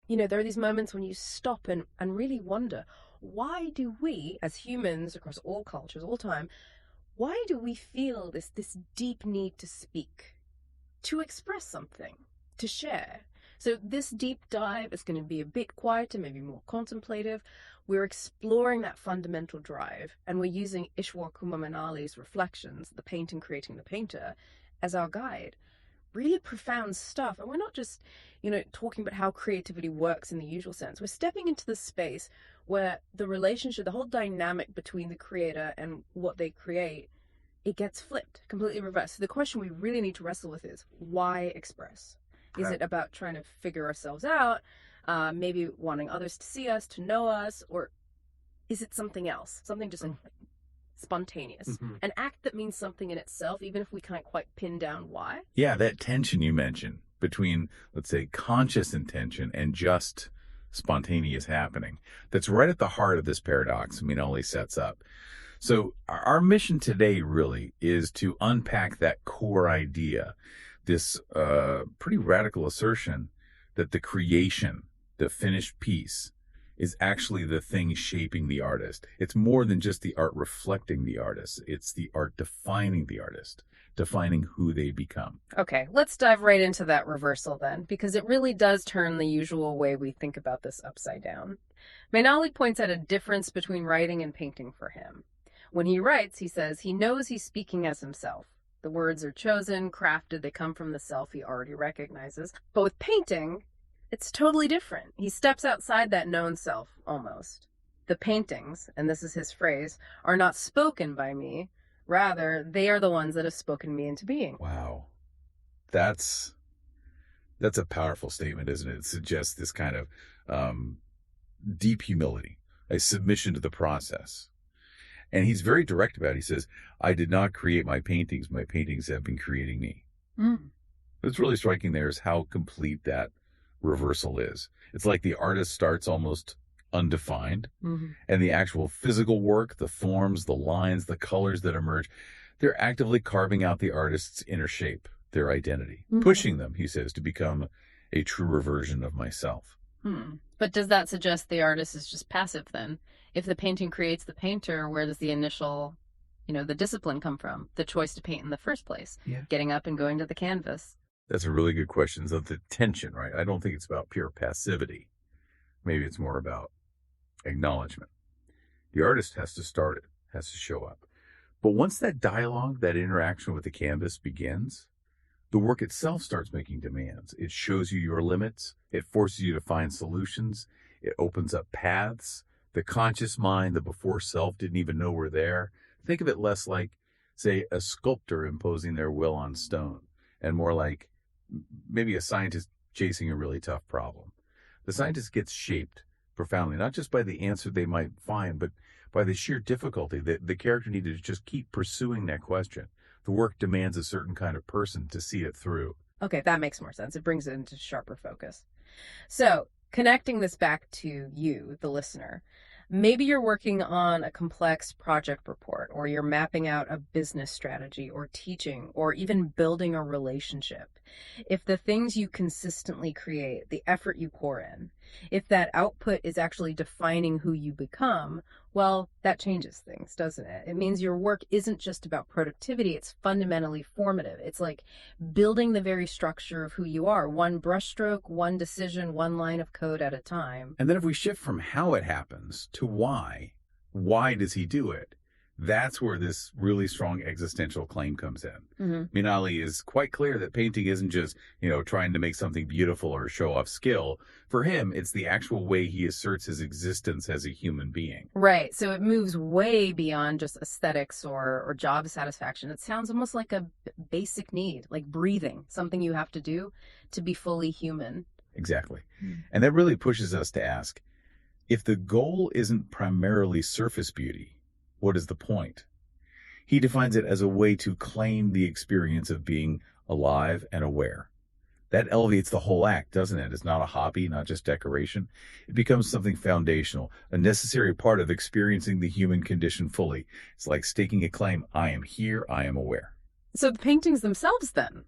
there are these moments when you stop and really wonder, why do we, as humans across all cultures, all time, why do we feel this deep need to speak, to express something, to share? So this deep dive is going to be a bit quieter, maybe more contemplative. We're exploring that fundamental drive, and we're using Ishwor Manali's reflections, The Painting Creating the Painter, as our guide. Really profound stuff. And we're not just, talking about how creativity works in the usual sense. We're stepping into the space where the relationship, the whole dynamic between the creator and what they create, it gets flipped, completely reversed. So the question we really need to wrestle with is, why express? Is it about trying to figure ourselves out, maybe wanting others to see us, to know us, or is it something else, something just spontaneous, an act that means something in itself, even if we can't quite pin down why? Yeah, that tension you mentioned between, let's say, conscious intention and just spontaneous happening. That's right at the heart of this paradox Manali sets up. So our mission today really is to unpack that core idea, this pretty radical assertion that the creation, the finished piece, is actually the thing shaping the artist. It's more than just the art reflecting the artist. It's the art defining the artist, defining who they become. Okay, let's dive right into that reversal then, because it really does turn the usual way we think about this upside down. Manali points out a difference between writing and painting for him. When he writes, he says he knows he's speaking as himself. The words are chosen, crafted, they come from the self he already recognizes. But with painting, it's totally different. He steps outside that known self, almost. The paintings, and this is his phrase, are not spoken by me. Rather, they are the ones that have spoken me into being. Wow. That's a powerful statement, isn't it? It suggests this kind of deep humility, a submission to the process. And he's very direct about it. He says, I did not create my paintings. My paintings have been creating me. What's really striking there is how complete that reversal is. It's like the artist starts almost undefined, and the actual physical work, the forms, the lines, the colors that emerge, they're actively carving out the artist's inner shape, their identity, pushing them, he says, to become a truer version of myself. But does that suggest the artist is just passive then? If the painting creates the painter, where does the initial, the discipline come from? The choice to paint in the first place, getting up and going to the canvas. That's a really good question. So the tension, right? I don't think it's about pure passivity. Maybe it's more about acknowledgement. The artist has to start it, has to show up. But once that dialogue, that interaction with the canvas begins, the work itself starts making demands. It shows you your limits. It forces you to find solutions. It opens up paths. The conscious mind, the before self, didn't even know were there. Think of it less like, say, a sculptor imposing their will on stone, and more like maybe a scientist chasing a really tough problem. The scientist gets shaped profoundly, not just by the answer they might find, but by the sheer difficulty that the character needed to just keep pursuing that question. The work demands a certain kind of person to see it through. Okay, that makes more sense. It brings it into sharper focus. So, connecting this back to you, the listener, maybe you're working on a complex project report, or you're mapping out a business strategy, or teaching, or even building a relationship. If the things you consistently create, the effort you pour in, if that output is actually defining who you become, well, that changes things, doesn't it? It means your work isn't just about productivity, it's fundamentally formative. It's like building the very structure of who you are, one brushstroke, one decision, one line of code at a time. And then if we shift from how it happens to why does he do it? That's where this really strong existential claim comes in. Manali is quite clear that painting isn't just, trying to make something beautiful or show off skill. For him, it's the actual way he asserts his existence as a human being. Right. So it moves way beyond just aesthetics or job satisfaction. It sounds almost like a basic need, like breathing, something you have to do to be fully human. Exactly. And that really pushes us to ask, if the goal isn't primarily surface beauty, what is the point? He defines it as a way to claim the experience of being alive and aware. That elevates the whole act, doesn't it? It's not a hobby, not just decoration. It becomes something foundational, a necessary part of experiencing the human condition fully. It's like staking a claim, I am here, I am aware. So the paintings themselves then,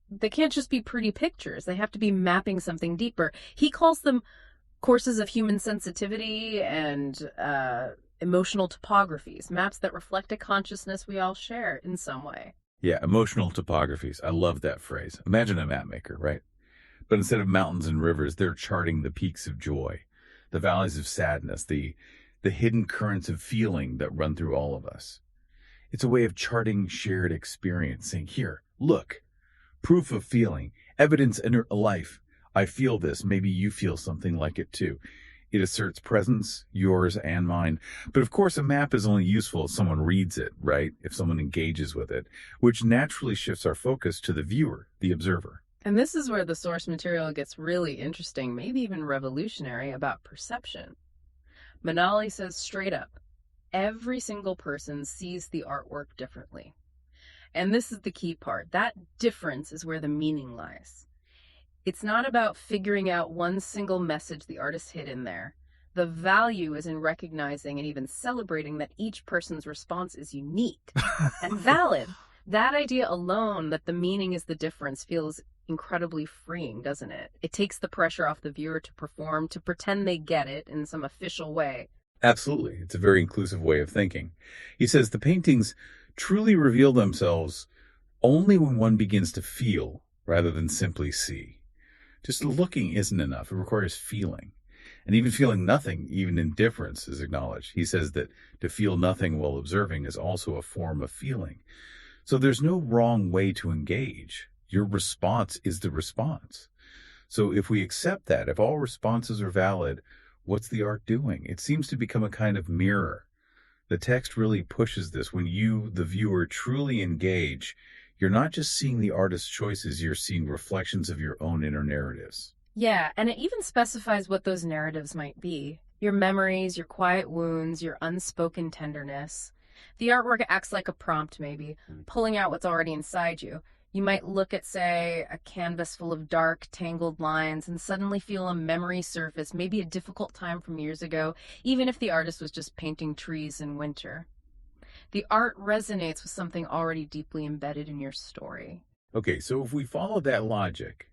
they can't just be pretty pictures. They have to be mapping something deeper. He calls them courses of human sensitivity and emotional topographies, maps that reflect a consciousness we all share in some way. Yeah, emotional topographies. I love that phrase. Imagine a map maker, right? But instead of mountains and rivers, they're charting the peaks of joy, the valleys of sadness, the hidden currents of feeling that run through all of us. It's a way of charting shared experience, saying, here, look, proof of feeling, evidence in a life. I feel this. Maybe you feel something like it too. It asserts presence, yours and mine. But of course, a map is only useful if someone reads it, right? If someone engages with it, which naturally shifts our focus to the viewer, the observer. And this is where the source material gets really interesting, maybe even revolutionary, about perception. Manali says straight up, every single person sees the artwork differently. And this is the key part. That difference is where the meaning lies. It's not about figuring out one single message the artist hid in there. The value is in recognizing and even celebrating that each person's response is unique and valid. That idea alone, that the meaning is the difference, feels incredibly freeing, doesn't it? It takes the pressure off the viewer to perform, to pretend they get it in some official way. Absolutely. It's a very inclusive way of thinking. He says the paintings truly reveal themselves only when one begins to feel rather than simply see. Just looking isn't enough. It requires feeling. And even feeling nothing, even indifference, is acknowledged. He says that to feel nothing while observing is also a form of feeling. So there's no wrong way to engage. Your response is the response. So if we accept that, if all responses are valid, what's the art doing? It seems to become a kind of mirror. The text really pushes this. When you, the viewer, truly engage, you're not just seeing the artist's choices, you're seeing reflections of your own inner narratives. Yeah, and it even specifies what those narratives might be. Your memories, your quiet wounds, your unspoken tenderness. The artwork acts like a prompt, maybe, pulling out what's already inside you. You might look at, say, a canvas full of dark, tangled lines and suddenly feel a memory surface, maybe a difficult time from years ago, even if the artist was just painting trees in winter. The art resonates with something already deeply embedded in your story. Okay, so if we follow that logic,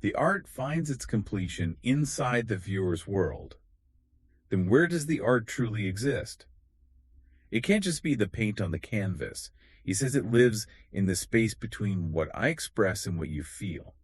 the art finds its completion inside the viewer's world. Then where does the art truly exist? It can't just be the paint on the canvas. He says it lives in the space between what I express and what you feel.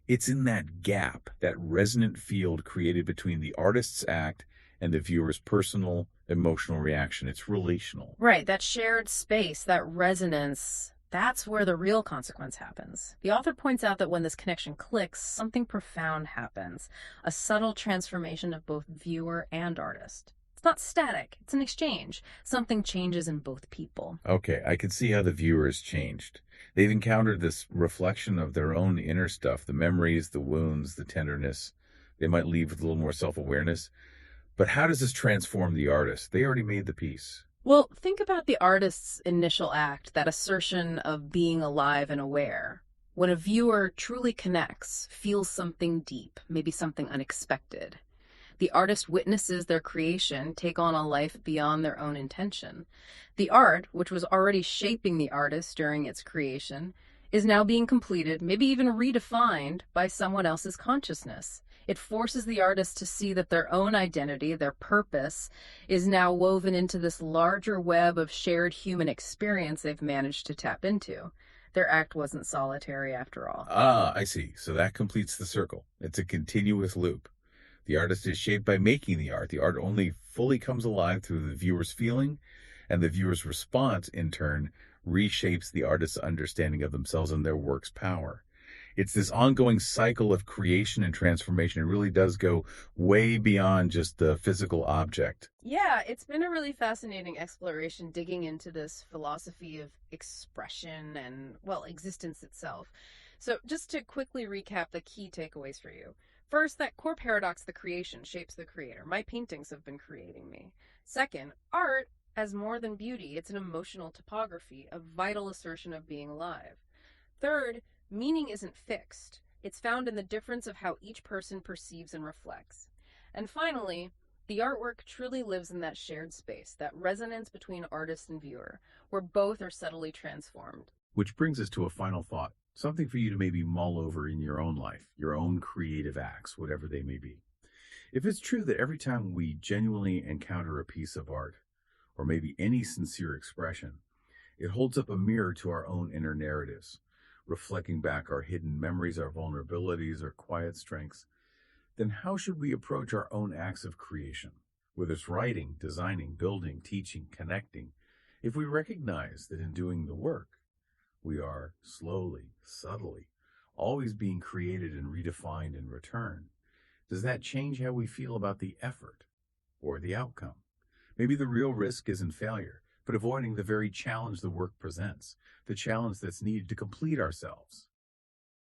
It's in that gap, that resonant field created between the artist's act and the viewer's personal, emotional reaction. It's relational. Right, that shared space, that resonance, that's where the real consequence happens. The author points out that when this connection clicks, something profound happens, a subtle transformation of both viewer and artist. It's not static, it's an exchange. Something changes in both people. Okay, I can see how the viewer has changed. They've encountered this reflection of their own inner stuff, the memories, the wounds, the tenderness. They might leave with a little more self-awareness. But how does this transform the artist? They already made the piece. Well, think about the artist's initial act, that assertion of being alive and aware. When a viewer truly connects, feels something deep, maybe something unexpected, the artist witnesses their creation take on a life beyond their own intention. The art, which was already shaping the artist during its creation, is now being completed, maybe even redefined by someone else's consciousness. It forces the artist to see that their own identity, their purpose, is now woven into this larger web of shared human experience they've managed to tap into. Their act wasn't solitary after all. Ah, I see. So that completes the circle. It's a continuous loop. The artist is shaped by making the art. The art only fully comes alive through the viewer's feeling, and the viewer's response, in turn, reshapes the artist's understanding of themselves and their work's power. It's this ongoing cycle of creation and transformation. It really does go way beyond just the physical object. Yeah, it's been a really fascinating exploration digging into this philosophy of expression and, well, existence itself. So just to quickly recap the key takeaways for you. First, that core paradox, the creation shapes the creator. My paintings have been creating me. Second, art as more than beauty. It's an emotional topography, a vital assertion of being alive. Third, meaning isn't fixed. It's found in the difference of how each person perceives and reflects. And finally, the artwork truly lives in that shared space, that resonance between artist and viewer, where both are subtly transformed. Which brings us to a final thought, something for you to maybe mull over in your own life, your own creative acts, whatever they may be. If it's true that every time we genuinely encounter a piece of art, or maybe any sincere expression, it holds up a mirror to our own inner narratives, reflecting back our hidden memories, our vulnerabilities, our quiet strengths, then how should we approach our own acts of creation? Whether it's writing, designing, building, teaching, connecting, if we recognize that in doing the work, we are slowly, subtly, always being created and redefined in return, does that change how we feel about the effort or the outcome? Maybe the real risk isn't failure, but avoiding the very challenge the work presents, the challenge that's needed to complete ourselves.